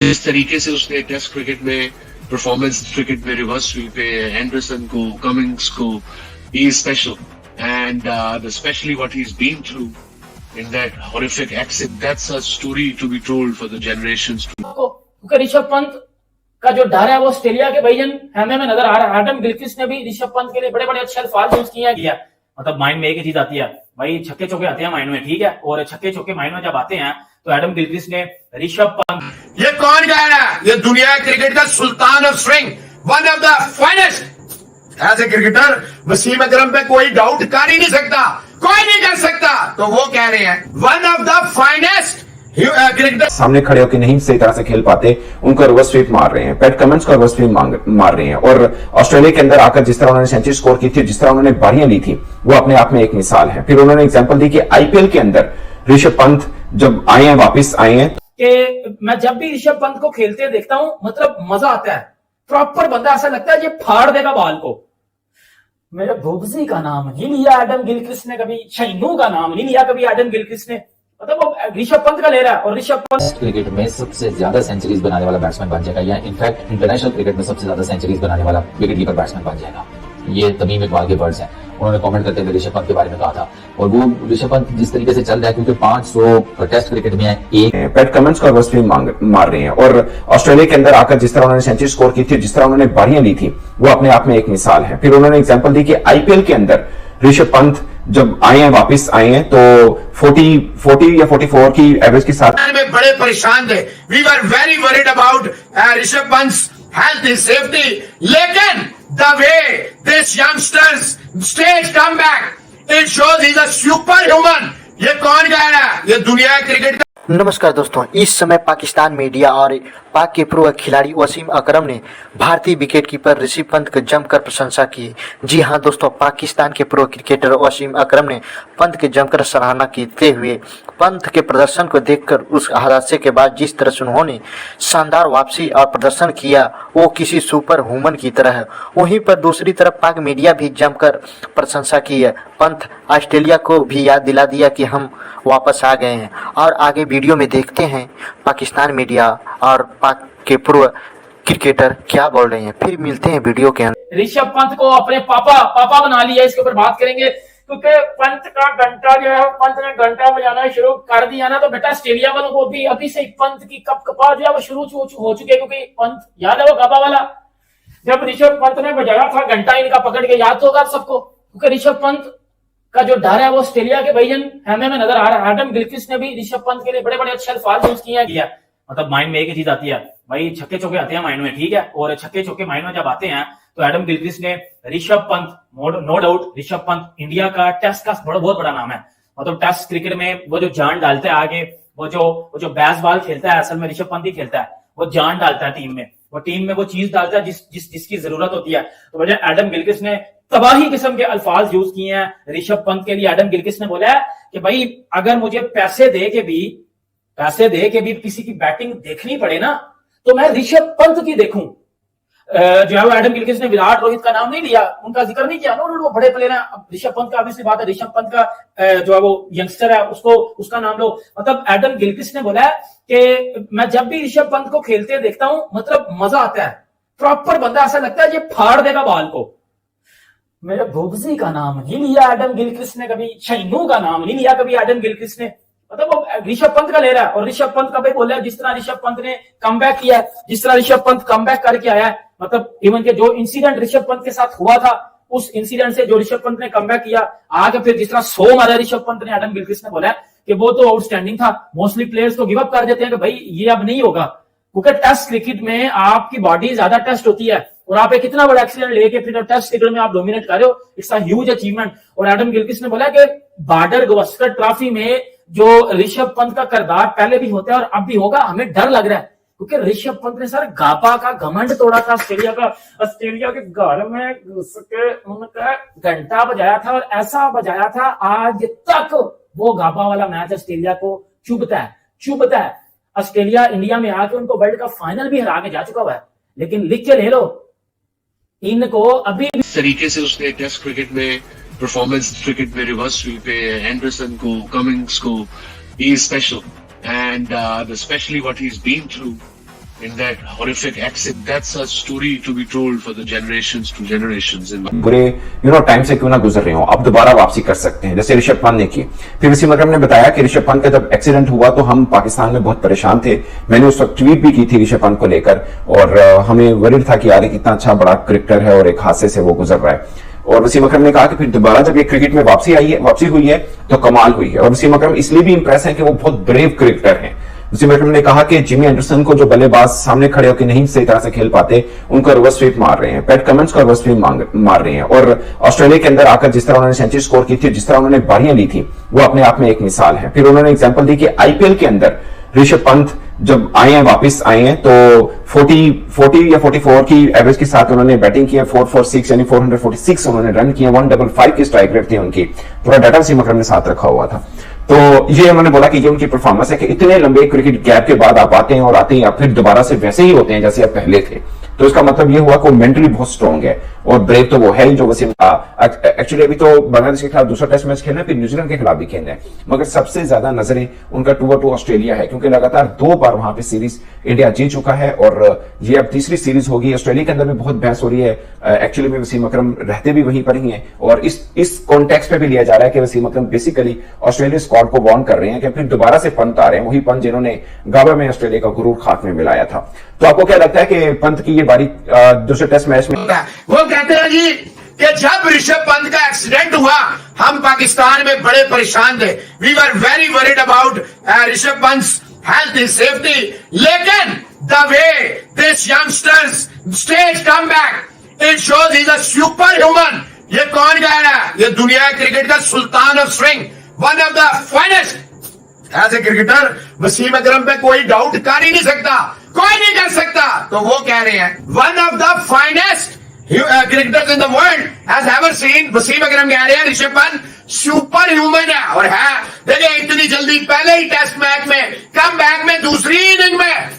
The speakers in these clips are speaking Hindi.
जिस तरीके से उसने टेस्ट क्रिकेट में परफॉर्मेंस क्रिकेट में रिवर्स स्वीप पे एंडरसन को कमिंग्स को he is special and specially what he is been through in that horrific accident that's a story to be told for the generations क्योंकि ऋषभ पंत का जो डर है वो ऑस्ट्रेलिया के भाईजन हमें नजर आ रहा है। एडम गिलक्रिस्ट ने भी ऋषभ पंत के लिए बड़े बड़े अच्छे अल्फाज यूज किया। मतलब माइंड में एक ही चीज आती है भाई, छक्के चौके आते हैं माइंड में, ठीक है, और छक्के चौके माइंड में जब आते हैं तो एडम गिलक्रिस्ट ने ऋषभ पंत, ये कौन कह रहा है? ये दुनिया क्रिकेट का sultan of swing, one of the finest. As a cricketer Wasim Akram पे कोई डाउट कर ही नहीं सकता, कोई नहीं कर सकता। तो वो कह रहे हैं one of the finest cricketer सामने खड़े होकर नहीं सही तरह से खेल पाते, उनको रिवर्स स्वीप मार रहे हैं, पैट कमिंस को रिवर्स स्वीप मार रहे हैं। और ऑस्ट्रेलिया के अंदर आकर जिस तरह उन्होंने सेंचुरी स्कोर की थी, जिस तरह उन्होंने बारियां ली थी, वो अपने आप में एक मिसाल है। फिर उन्होंने एग्जांपल दी कि आईपीएल के अंदर ऋषभ पंत जब आए हैं, वापस आए हैं, कि मैं जब भी ऋषभ पंत को खेलते देखता हूं मतलब मजा आता है। प्रॉपर बंदा, ऐसा लगता है ये फाड़ देगा बॉल को। मेरे बुबजी का नाम नहीं लिया एडम गिलक्रिस्ट ने कभी, शैनू का नाम नहीं लिया कभी एडम गिलक्रिस्ट ने, मतलब वो ऋषभ पंत का ले रहा है। और ऋषभ पंत क्रिकेट में सबसे ज्यादा सेंचुरीज बनाने वाला बैट्समैन बन जाएगा, या इनफैक्ट इंटरनेशनल क्रिकेट में सबसे ज्यादा सेंचुरीज बनाने वाला विकेट कीपर बैट्समैन बन जाएगा। ये तमीम इकबाल के वर्ड्स हैं, उन्होंने कमेंट करते हुए ऋषभ पंत के बारे में कहा था। और वो ऋषभ पंत जिस तरीके से चल रहा है, क्योंकि 500 टेस्ट क्रिकेट में एक पैट कमिंस को रिवर्स स्वीप मार रहे हैं। और ऑस्ट्रेलिया के अंदर आकर जिस तरह उन्होंने सेंचुरी स्कोर की थी, जिस तरह उन्होंने बारियां ली थी, वो अपने आप में एक मिसाल है। फिर उन्होंने एग्जांपल दी कि आईपीएल के अंदर ऋषभ पंत जब आए हैं, वापस आए हैं, तो 40 या 44 की एवरेज के साथ में बड़े परेशान थे। We were very worried about Rishabh Pant health is safety, लेकिन the way this youngsters stage come back it shows he is a superhuman. ये कौन कह रहा है? ये दुनिया क्रिकेट का। नमस्कार दोस्तों, इस समय पाकिस्तान मीडिया और पाक के पूर्व खिलाड़ी वसीम अकरम ने भारतीय विकेटकीपर ऋषभ पंत की जमकर प्रशंसा की। जी हां दोस्तों, पाकिस्तान के पूर्व क्रिकेटर वसीम अकरम ने पंत की जमकर सराहना करते हुए पंत के प्रदर्शन को देखकर उस हादसे के बाद जिस तरह से उन्होंने शानदार वापसी और प्रदर्शन किया, वो किसी सुपर ह्यूमन की तरह है। वहीं पर दूसरी तरफ पाक मीडिया भी जमकर प्रशंसा की है। पंत ऑस्ट्रेलिया को भी याद दिला दिया कि हम वापस आ गए हैं। और आगे वीडियो में देखते हैं पाकिस्तान मीडिया और पाक के पूर्व क्रिकेटर क्या बोल रहे हैं, फिर मिलते हैं वीडियो के अंदर। ऋषभ पंत को अपने पापा बना लिया, इसके ऊपर बात करेंगे। क्योंकि पंत का घंटा जो है, पंत ने घंटा बजाना शुरू कर दिया ना, तो बेटा ऑस्ट्रेलिया वालों को भी अभी से पंत की कपा जो है वो शुरू हो चुके हैं। क्योंकि पंत याद है वो गपा वाला, जब ऋषभ पंत ने बजाया था घंटा इनका पकड़ के, याद होगा आप सबको। क्योंकि ऋषभ पंत का जो डर है वो ऑस्ट्रेलिया के भाईजन हमें नजर आ रहा है। एडम गिलक्रिस्ट ने भी ऋषभ पंत के लिए बड़े बड़े अच्छे अल्फाज यूज किया। मतलब माइंड में एक ही चीज आती है भाई, छक्के चौके आते हैं माइंड में, ठीक है, और छक्के चौके माइंड में जब आते हैं तो एडम गिलक्रिस्ट ने Rishabh Pant, no doubt Rishabh Pant India का टेस्ट का बहुत बड़ा नाम है। मतलब टेस्ट क्रिकेट में वो जो जान डालता है आगे, वो जो बैस बॉल खेलता है, असल में ऋषभ पंत ही खेलता है। वो जान डालता है टीम में वो चीज डालता है जिसकी जरूरत होती है। तो वजह एडम गिलक्रिस्ट ने तबाही किस्म के अल्फाज यूज किए हैं ऋषभ पंत के लिए। एडम गिलक्रिस्ट ने बोला है कि भाई अगर मुझे पैसे दे के भी किसी की बैटिंग देखनी पड़े ना, तो मैं ऋषभ पंत की देखूं। जो है वो एडम गिलक्रिस्ट ने विराट रोहित का नाम नहीं लिया, उनका जिक्र नहीं किया। वो बड़े प्लेयर हैं। अब ऋषभ पंत का ऑब्वियसली बात है, ऋषभ पंत का जो है वो यंगस्टर है, उसका नाम लो। मतलब एडम गिलक्रिस्ट ने बोला है कि मैं जब भी ऋषभ पंत को खेलते देखता हूं मतलब मजा आता है। प्रॉपर बंदा, ऐसा लगता है ये फाड़ देगा बॉल को। मेरे बुबजी का नाम नहीं लिया एडम गिलक्रिस्ट ने कभी, शैनू का नाम नहीं लिया कभी एडम गिलक्रिस्ट ने, मतलब वो ऋषभ पंत का ले रहा है। और ऋषभ पंत का भाई बोला है, जिस तरह ऋषभ पंत ने कमबैक किया है, जिस तरह ऋषभ पंत कमबैक करके आया है, मतलब इवन के जो इंसिडेंट ऋषभ पंत के साथ हुआ था, उस इंसिडेंट से जो ऋषभ पंत ने कमबैक किया आगे, फिर जिस तरह 100 मारा ऋषभ पंत ने, एडम गिलक्रिस्ट ने बोला है कि वो तो आउटस्टैंडिंग था। मोस्टली प्लेयर्स तो गिव अप कर देते हैं कि भाई ये अब नहीं होगा, क्योंकि टेस्ट क्रिकेट में आपकी बॉडी ज्यादा टेस्ट होती है और आप एक कितना बड़ा एक्सीडेंट लेके फिर टेस्ट क्रिकेट में आप डोमिनेट कर रहे हो, इट्स अ ह्यूज अचीवमेंट। और एडम गिलक्रिस्ट ने बोला कि बॉर्डर गवस्कर ट्रॉफी में जो ऋषभ पंत का किरदार पहले भी होता है और अब भी होगा, हमें डर लग रहा है। क्योंकि ऋषभ पंत ने सर गापा का घमंड तोड़ा था ऑस्ट्रेलिया के घर में घुस के उनका घंटा बजाया था, और ऐसा बजाया था आज तक वो गापा वाला मैच ऑस्ट्रेलिया को चुभता है। ऑस्ट्रेलिया इंडिया में आके उनको वर्ल्ड कप फाइनल भी हरा के जा चुका हुआ है, लेकिन लिख के ले लो इनको अभी इस तरीके से उसने टेस्ट क्रिकेट में परफॉर्मेंस क्रिकेट में रिवर्स स्वीप पे एंडरसन को कमिंग्स को he is special and specially what he is been through in that horrific accident. That's a story to be told for the generations to generations. In my बुरे टाइम से क्यों ना गुजर रहे हो, अब दोबारा वापसी कर सकते हैं, जैसे ऋषभ पंत ने की। फिर वसीम अकरम ने बताया कि ऋषभ पंत का जब एक्सीडेंट हुआ तो हम पाकिस्तान में बहुत परेशान थे, मैंने उस वक्त ट्वीट भी की थी ऋषभ पंत को लेकर, और हमें वरीड था कि यार कितना अच्छा बड़ा क्रिकेटर है और एक हादसे से वो गुजर रहा है। और वसीम अकरम ने कहा कि फिर दोबारा जब ये क्रिकेट में वापसी हुई है तो कमाल हुई है। और वसीम अकरम इसलिए भी इंप्रेस है कि वो बहुत ब्रेव क्रिकेटर हैं। वसीम अकरम ने कहा कि जिमी एंडरसन को जो बल्लेबाज सामने खड़े होकर नहीं सही तरह से खेल पाते उनको रिवर्स स्वीप मार रहे हैं, पैट कमिंस को रिवर्स स्वीप मार रहे हैं। और ऑस्ट्रेलिया के अंदर आकर जिस तरह उन्होंने सेंचुरी स्कोर की थी, जिस तरह उन्होंने बारियां ली थी, वो अपने आप में एक मिसाल है। फिर उन्होंने एग्जाम्पल दी कि आईपीएल के अंदर ऋषभ पंत जब वापस आए हैं तो 40 या 44 की एवरेज के साथ उन्होंने बैटिंग की है, 446 यानी 446 उन्होंने रन किए, 155 की स्ट्राइक रेट थी उनकी, पूरा डाटा वसीम अकरम ने साथ रखा हुआ था। तो ये उन्होंने बोला कि ये उनकी परफॉर्मेंस है कि इतने लंबे क्रिकेट गैप के बाद आप आते हैं और आते ही आप फिर दोबारा से वैसे ही होते हैं जैसे आप पहले थे। तो इसका मतलब ये हुआ कि वो मेंटली बहुत स्ट्रांग है और ब्रेव तो वो है ही जो वसीम। एक्चुअली अभी तो बांग्लादेश के खिलाफ दूसरा टेस्ट मैच खेलना है, फिर न्यूजीलैंड के खिलाफ भी खेलना है, मगर सबसे ज्यादा नजरें उनका टू ऑस्ट्रेलिया है, क्योंकि लगातार 2 बार वहां पे सीरीज इंडिया जीत चुका है और ये अब तीसरी सीरीज होगी। ऑस्ट्रेलिया के अंदर भी बहुत बहस हो रही है, एक्चुअली में वसीम अकरम रहते भी वहीं पर ही है और इस कॉन्टेक्स्ट पे भी लिया जा रहा है कि वसीम अकरम बेसिकली ऑस्ट्रेलिया स्क्वाड को वार्न कर रहे हैं कि फिर दोबारा से पंत आ रहे हैं, वही पंत जिन्होंने गाबा में ऑस्ट्रेलिया का गुरूर खाक में मिलाया था। तो आपको क्या लगता है कि पंत की ये बारी दूसरे टेस्ट मैच में? वो कहते हैं जी कि जब ऋषभ पंत का एक्सीडेंट हुआ हम पाकिस्तान में बड़े परेशान थे, we were very worried about Rishabh Pant's health and safety, लेकिन the way this youngsters stage come back it shows he is a superhuman. ये कौन कह रहा है? ये दुनिया क्रिकेट का sultan of swing, one of the finest. As a cricketer Wasim Akram पे कोई डाउट कर ही नहीं सकता, कोई नहीं कर सकता। तो वो कह रहे हैं one of the finest cricketers in the world has ever seen. Wasim Akram कह रहे हैं ऋषभ पंत सुपर ह्यूमन है और है। देखिए इतनी जल्दी पहले ही टेस्ट मैच में कम बैक में दूसरी इनिंग में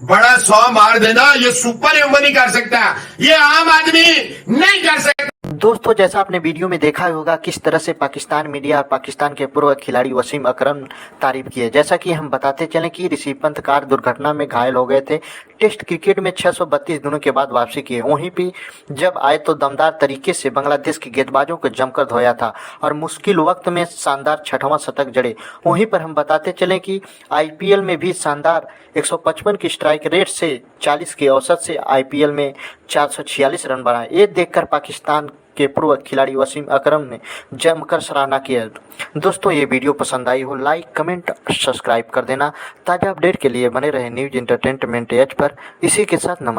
बड़ा 100 मार देना, ये सुपर ह्यूमन ही कर सकता है, ये आम आदमी नहीं कर सकता। दोस्तों, जैसा आपने वीडियो में देखा होगा किस तरह से पाकिस्तान मीडिया और पाकिस्तान के पूर्व खिलाड़ी वसीम अकरम तारीफ की है। जैसा कि हम बताते चलें कि ऋषभ पंत कार दुर्घटना में घायल हो गए थे, टेस्ट क्रिकेट में 632 दिनों के बाद वापसी की है। वहीं भी जब आए तो दमदार तरीके से बांग्लादेश के गेंदबाजों को जमकर धोया था और मुश्किल वक्त में शानदार 6वां शतक जड़े। वहीं पर हम बताते चलें कि आईपीएल में भी शानदार 155 की स्ट्राइक रेट से 40 के औसत से आईपीएल में 446 रन बनाए। ये देखकर पाकिस्तान के पूर्व खिलाड़ी वसीम अकरम ने जमकर सराहना किया। दोस्तों, ये वीडियो पसंद आई हो लाइक कमेंट सब्सक्राइब कर देना। ताज़ा अपडेट के लिए बने रहे न्यूज एंटरटेनमेंट एज पर। इसी के साथ नमस्कार।